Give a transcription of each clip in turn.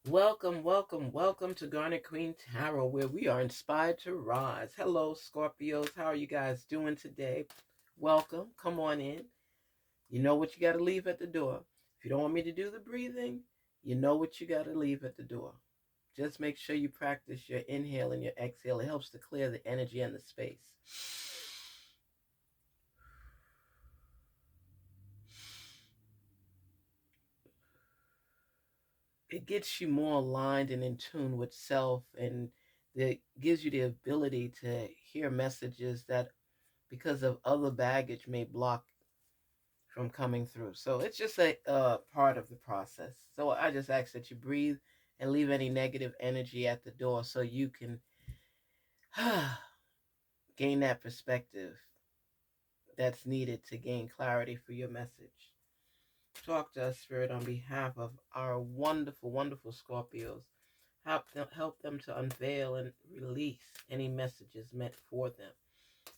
Welcome, welcome, welcome to Garnetqueentarot, where we are inspired to rise. Hello, Scorpios. How are you guys doing today? Welcome. Come on in. You know what you got to leave at the door. If you don't want me to do the breathing, you know what you got to leave at the door. Just make sure you practice your inhale and your exhale. It helps to clear the energy and the space. It gets you more aligned and in tune with self, and it gives you the ability to hear messages that because of other baggage may block from coming through. So it's just a part of the process. So I just ask that you breathe and leave any negative energy at the door so you can gain that perspective that's needed to gain clarity for your message. Talk to us, Spirit, on behalf of our wonderful, wonderful Scorpios. Help them to unveil and release any messages meant for them.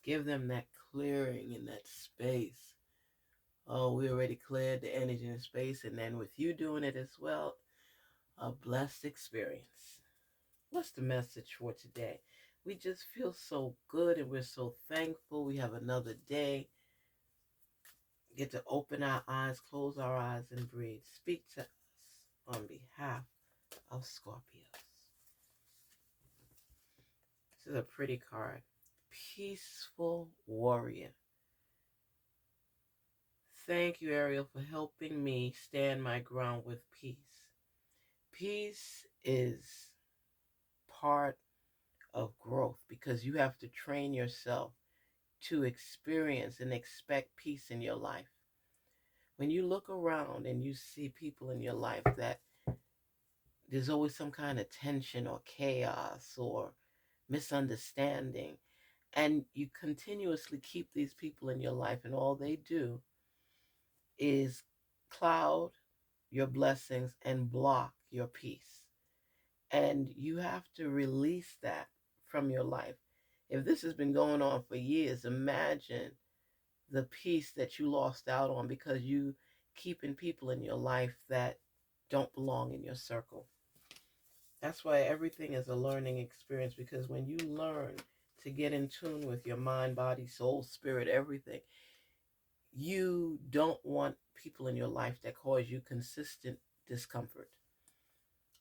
Give them that clearing in that space. Oh, we already cleared the energy and space, and then with you doing it as well, a blessed experience. What's the message for today? We just feel so good and we're so thankful. We have another day. Get to open our eyes, close our eyes, and breathe. Speak to us on behalf of Scorpios. This is a pretty card. Peaceful Warrior. Thank you, Ariel, for helping me stand my ground with peace. Peace is part of growth because you have to train yourself to experience and expect peace in your life. When you look around and you see people in your life that there's always some kind of tension or chaos or misunderstanding, and you continuously keep these people in your life, and all they do is cloud your blessings and block your peace. And you have to release that from your life. If this has been going on for years, imagine the peace that you lost out on because you keeping people in your life that don't belong in your circle. That's why everything is a learning experience, because when you learn to get in tune with your mind, body, soul, spirit, everything, you don't want people in your life that cause you consistent discomfort,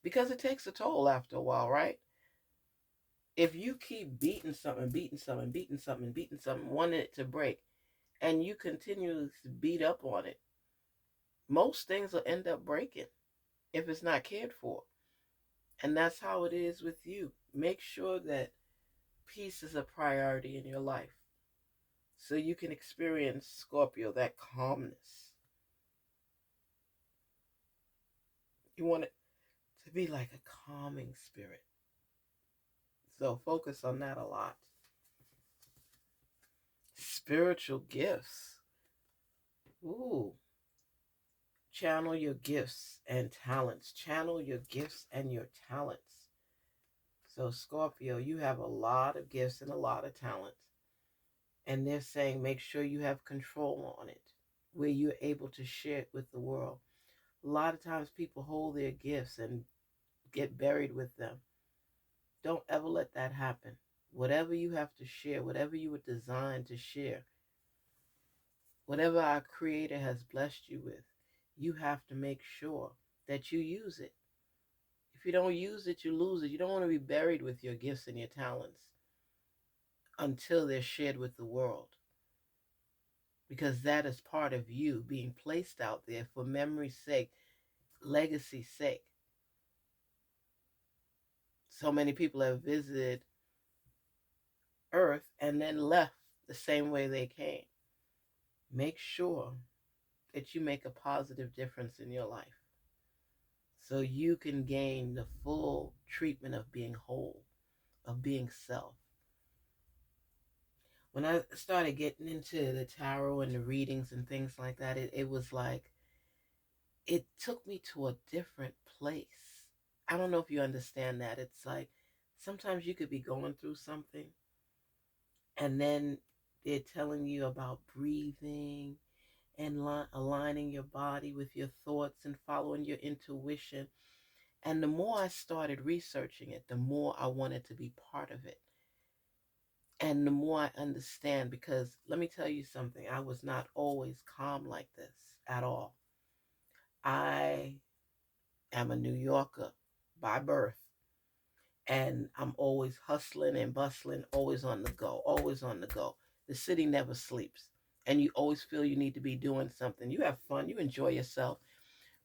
because it takes a toll after a while, right? If you keep beating something, beating something, beating something, beating something, wanting it to break, and you continue to beat up on it, most things will end up breaking if it's not cared for. And that's how it is with you. Make sure that peace is a priority in your life so you can experience, Scorpio, that calmness. You want it to be like a calming spirit. So focus on that a lot. Spiritual gifts. Ooh. Channel your gifts and talents. Channel your gifts and your talents. So, Scorpio, you have a lot of gifts and a lot of talents. And they're saying make sure you have control on it, where you're able to share it with the world. A lot of times people hold their gifts and get buried with them. Don't ever let that happen. Whatever you have to share, whatever you were designed to share, whatever our Creator has blessed you with, you have to make sure that you use it. If you don't use it, you lose it. You don't want to be buried with your gifts and your talents until they're shared with the world, because that is part of you being placed out there for memory's sake, legacy's sake. So many people have visited Earth and then left the same way they came. Make sure that you make a positive difference in your life so you can gain the full treatment of being whole, of being self. When I started getting into the tarot and the readings and things like that, it was like, it took me to a different place. I don't know if you understand that. It's like sometimes you could be going through something and then they're telling you about breathing and aligning your body with your thoughts and following your intuition. And the more I started researching it, the more I wanted to be part of it. And the more I understand, because let me tell you something, I was not always calm like this at all. I am a New Yorker by birth, and I'm always hustling and bustling, always on the go, always on the go. The city never sleeps, and you always feel you need to be doing something. You have fun, you enjoy yourself,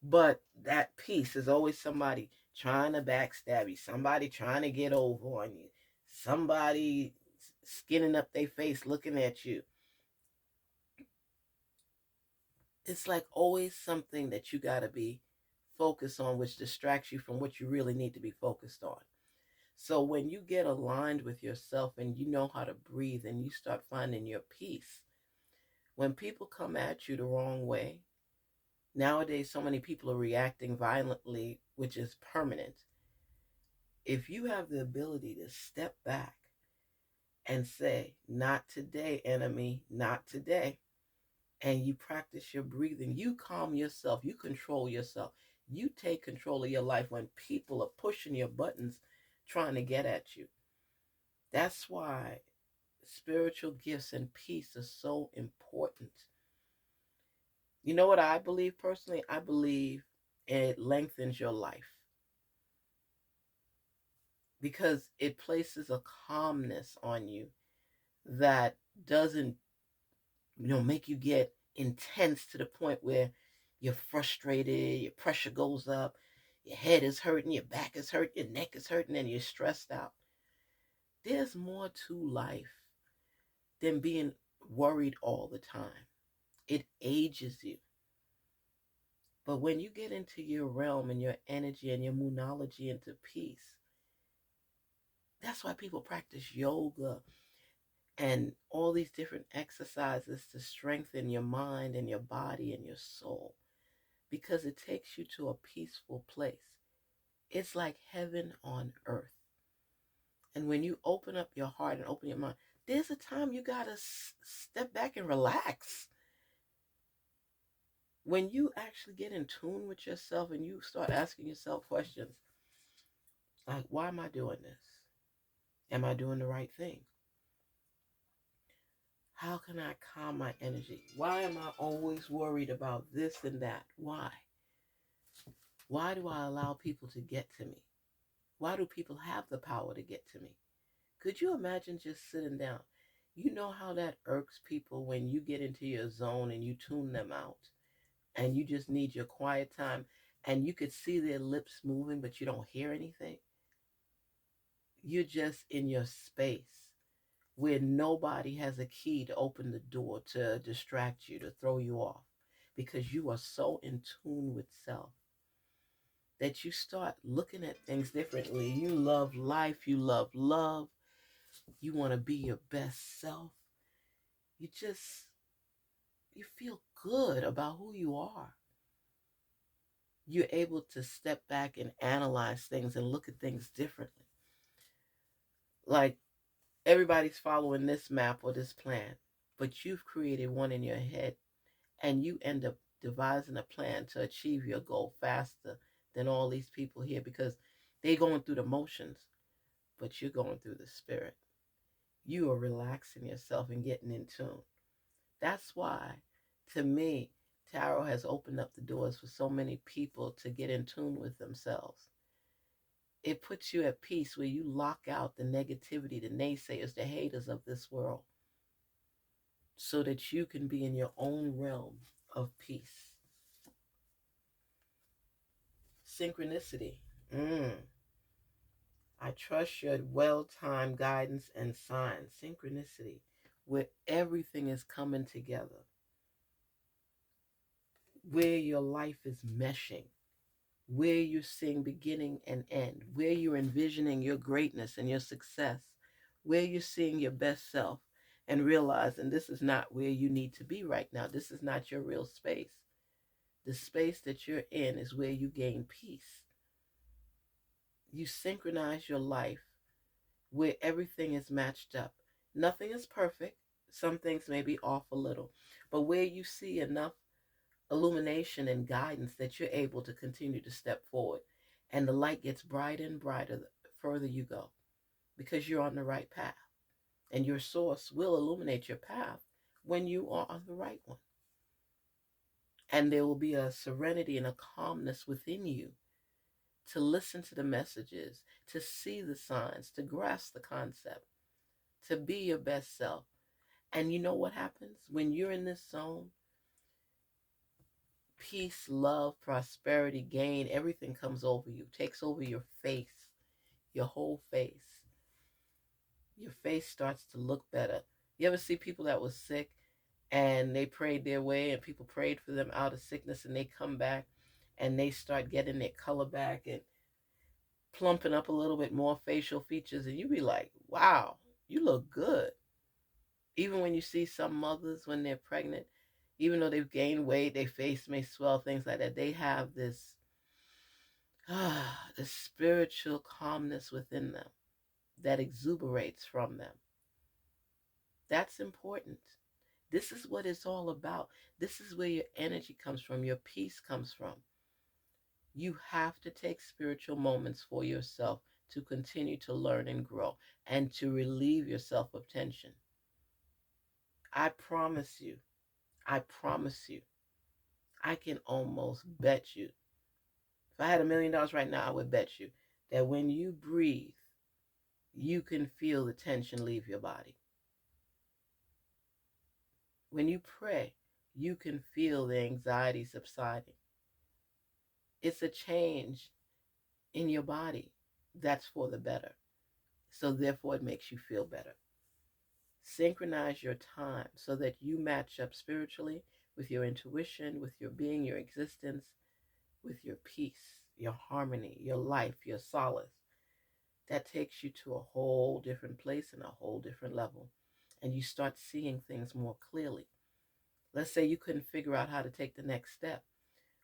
but that peace is always somebody trying to backstab you, somebody trying to get over on you, somebody skinning up their face looking at you. It's like always something that you got to be focused on, which distracts you from what you really need to be focused on. So when you get aligned with yourself and you know how to breathe and you start finding your peace, when people come at you the wrong way, nowadays so many people are reacting violently, which is permanent. If you have the ability to step back and say, not today, enemy, not today, and you practice your breathing, you calm yourself, you control yourself, you take control of your life when people are pushing your buttons trying to get at you. That's why spiritual gifts and peace are so important. You know what I believe personally? I believe it lengthens your life because it places a calmness on you that doesn't, make you get intense to the point where you're frustrated, your pressure goes up, your head is hurting, your back is hurting, your neck is hurting, and you're stressed out. There's more to life than being worried all the time. It ages you. But when you get into your realm and your energy and your moonology into peace, that's why people practice yoga and all these different exercises to strengthen your mind and your body and your soul, because it takes you to a peaceful place. It's like heaven on earth. And when you open up your heart and open your mind, there's a time you got to step back and relax. When you actually get in tune with yourself and you start asking yourself questions like, why am I doing this? Am I doing the right thing? How can I calm my energy? Why am I always worried about this and that? Why? Why do I allow people to get to me? Why do people have the power to get to me? Could you imagine just sitting down? You know how that irks people when you get into your zone and you tune them out and you just need your quiet time and you could see their lips moving, but you don't hear anything? You're just in your space where nobody has a key to open the door to distract you, to throw you off, because you are so in tune with self that you start looking at things differently. You love life, you love love, you want to be your best self. You just, you feel good about who you are. You're able to step back and analyze things and look at things differently. Like everybody's following this map or this plan, but you've created one in your head and you end up devising a plan to achieve your goal faster than all these people here because they're going through the motions, but you're going through the spirit. You are relaxing yourself and getting in tune. That's why, to me, tarot has opened up the doors for so many people to get in tune with themselves. It puts you at peace where you lock out the negativity, the naysayers, the haters of this world, so that you can be in your own realm of peace. Synchronicity. I trust your well-timed guidance and signs. Synchronicity, where everything is coming together, where your life is meshing, where you're seeing beginning and end, where you're envisioning your greatness and your success, where you're seeing your best self and realizing this is not where you need to be right now. This is not your real space. The space that you're in is where you gain peace. You synchronize your life where everything is matched up. Nothing is perfect. Some things may be off a little, but where you see enough illumination and guidance that you're able to continue to step forward. And the light gets brighter and brighter the further you go, because you're on the right path. And your source will illuminate your path when you are on the right one. And there will be a serenity and a calmness within you to listen to the messages, to see the signs, to grasp the concept, to be your best self. And you know what happens when you're in this zone? Peace, love, prosperity, gain, everything comes over you, takes over your face, your whole face. Your face starts to look better. You ever see people that was sick and they prayed their way and people prayed for them out of sickness and they come back and they start getting their color back and plumping up a little bit more facial features, and you be like, wow, you look good. Even when you see some mothers when they're pregnant, even though they've gained weight, their face may swell, things like that, they have this spiritual calmness within them that exuberates from them. That's important. This is what it's all about. This is where your energy comes from, your peace comes from. You have to take spiritual moments for yourself to continue to learn and grow and to relieve yourself of tension. I promise you, I can almost bet you, if I had $1,000,000 right now, I would bet you that when you breathe, you can feel the tension leave your body. When you pray, you can feel the anxiety subsiding. It's a change in your body that's for the better. So therefore, it makes you feel better. Synchronize your time so that you match up spiritually with your intuition, with your being, your existence, with your peace, your harmony, your life, your solace. That takes you to a whole different place and a whole different level. And you start seeing things more clearly. Let's say you couldn't figure out how to take the next step.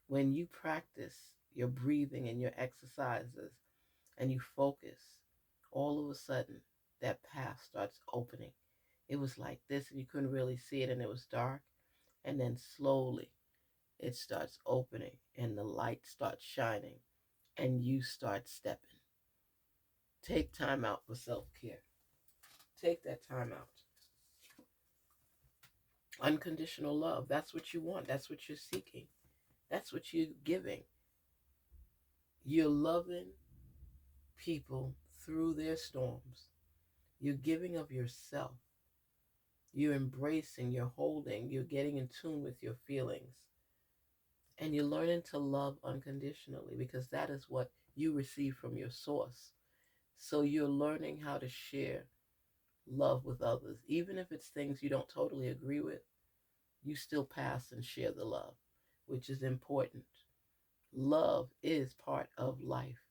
When you practice your breathing and your exercises and you focus, all of a sudden that path starts opening. It was like this and you couldn't really see it and it was dark. And then slowly it starts opening and the light starts shining and you start stepping. Take time out for self-care. Take that time out. Unconditional love. That's what you want. That's what you're seeking. That's what you're giving. You're loving people through their storms. You're giving of yourself. You're embracing, you're holding, you're getting in tune with your feelings. And you're learning to love unconditionally because that is what you receive from your source. So you're learning how to share love with others. Even if it's things you don't totally agree with, you still pass and share the love, which is important. Love is part of life,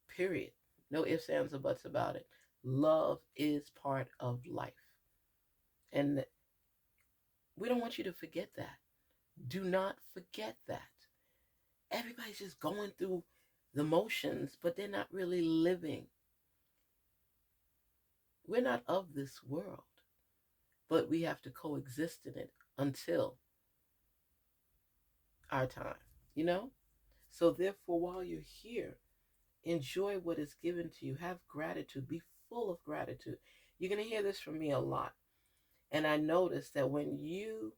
period. No ifs, ands, or buts about it. Love is part of life. And we don't want you to forget that. Do not forget that. Everybody's just going through the motions, but they're not really living. We're not of this world, but we have to coexist in it until our time, you know? So therefore, while you're here, enjoy what is given to you. Have gratitude. Be full of gratitude. You're going to hear this from me a lot. And I notice that when you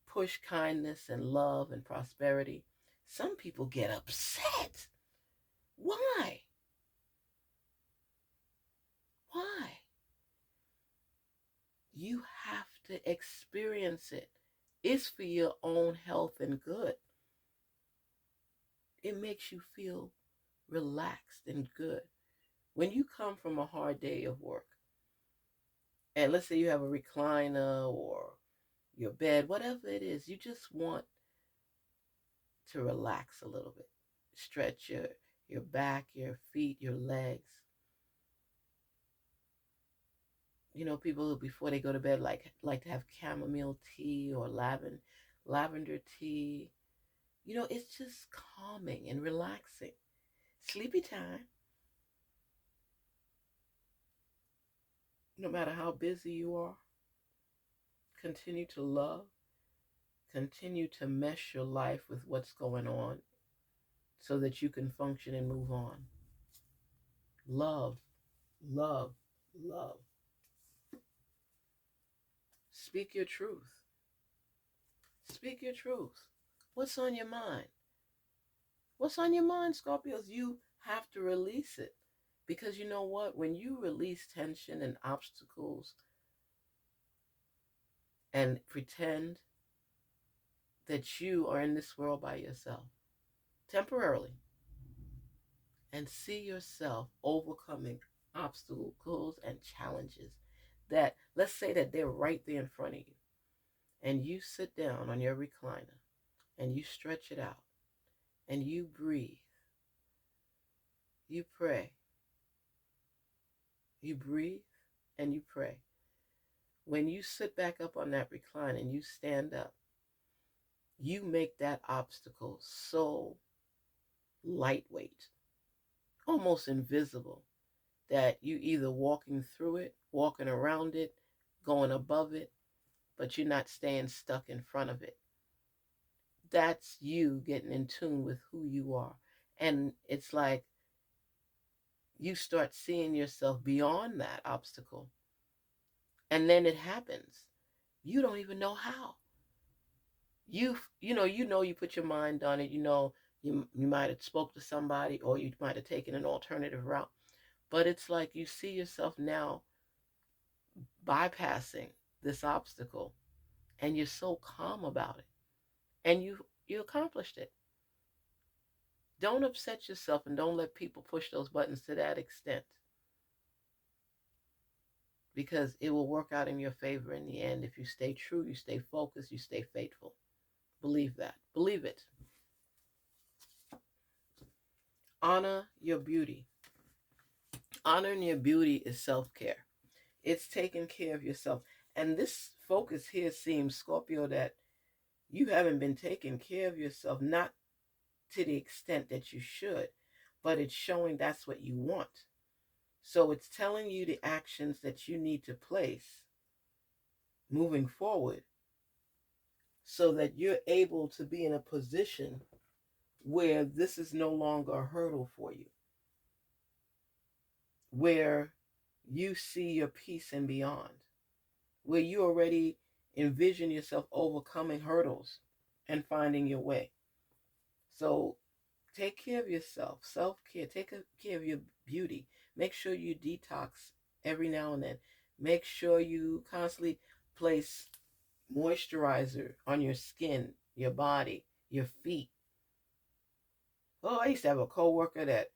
push kindness and love and prosperity, some people get upset. Why? Why? You have to experience it. It's for your own health and good. It makes you feel relaxed and good. When you come from a hard day of work, and let's say you have a recliner or your bed, whatever it is, you just want to relax a little bit. Stretch your back, your feet, your legs. You know, people before they go to bed like to have chamomile tea or lavender tea. You know, it's just calming and relaxing. Sleepy time. No matter how busy you are, continue to love. Continue to mesh your life with what's going on so that you can function and move on. Love, love, love. Speak your truth. Speak your truth. What's on your mind? What's on your mind, Scorpios? You have to release it. Because you know what? When you release tension and obstacles and pretend that you are in this world by yourself, temporarily, and see yourself overcoming obstacles and challenges that, let's say that they're right there in front of you, and you sit down on your recliner and you stretch it out and you breathe, you pray, you breathe and you pray. When you sit back up on that recliner and you stand up, you make that obstacle so lightweight, almost invisible, that you either walking through it, walking around it, going above it, but you're not staying stuck in front of it. That's you getting in tune with who you are. And it's like you start seeing yourself beyond that obstacle. And then it happens. You don't even know how. You put your mind on it, you might have spoke to somebody or you might have taken an alternative route. But it's like you see yourself now bypassing this obstacle and you're so calm about it. And you accomplished it. Don't upset yourself and don't let people push those buttons to that extent, because it will work out in your favor in the end if you stay true, you stay focused, you stay faithful. Believe that. Believe it. Honor your beauty. Honoring your beauty is self-care. It's taking care of yourself. And this focus here seems, Scorpio, that you haven't been taking care of yourself, not to the extent that you should, but it's showing that's what you want. So it's telling you the actions that you need to place moving forward so that you're able to be in a position where this is no longer a hurdle for you, where you see your peace and beyond, where you already envision yourself overcoming hurdles and finding your way. So take care of yourself, self-care, take care of your beauty. Make sure you detox every now and then. Make sure you constantly place moisturizer on your skin, your body, your feet. Oh, I used to have a coworker that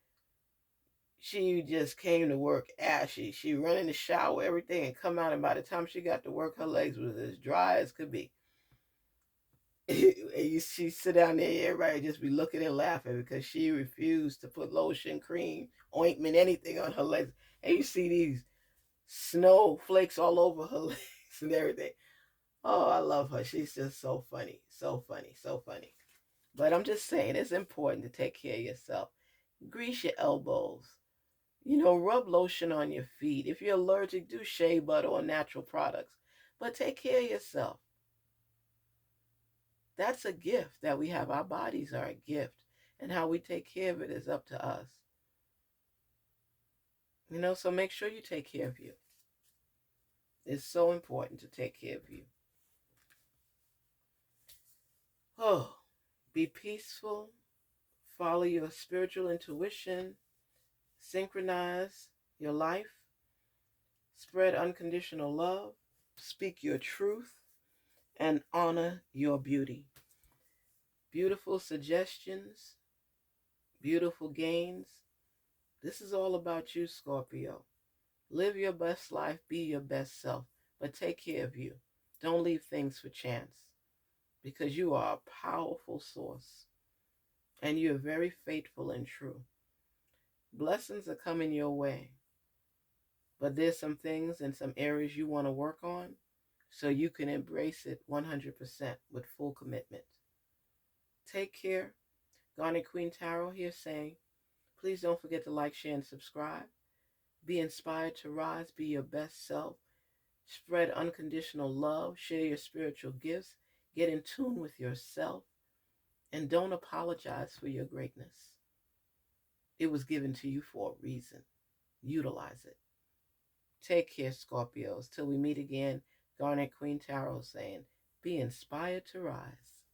she just came to work ashy. She run in the shower, everything, and come out, and by the time she got to work, her legs was as dry as could be. She sit down there, everybody just be looking and laughing because she refused to put lotion, cream, ointment, anything on her legs. And you see these snowflakes all over her legs and everything. Oh, I love her. She's just so funny, so funny, so funny. But I'm just saying, it's important to take care of yourself. Grease your elbows. Rub lotion on your feet. If you're allergic, do shea butter or natural products. But take care of yourself. That's a gift that we have. Our bodies are a gift. And how we take care of it is up to us. So make sure you take care of you. It's so important to take care of you. Oh, be peaceful. Follow your spiritual intuition. Synchronize your life. Spread unconditional love. Speak your truth. And honor your beauty. Beautiful suggestions. Beautiful gains. This is all about you, Scorpio. Live your best life. Be your best self. But take care of you. Don't leave things for chance. Because you are a powerful source. And you're very faithful and true. Blessings are coming your way. But there's some things and some areas you want to work on so you can embrace it 100% with full commitment. Take care. Garnetqueentarot here saying, please don't forget to like, share, and subscribe. Be inspired to rise. Be your best self. Spread unconditional love. Share your spiritual gifts. Get in tune with yourself. And don't apologize for your greatness. It was given to you for a reason. Utilize it. Take care, Scorpios. Till we meet again, Garnet Queen Tarot saying, be inspired to rise.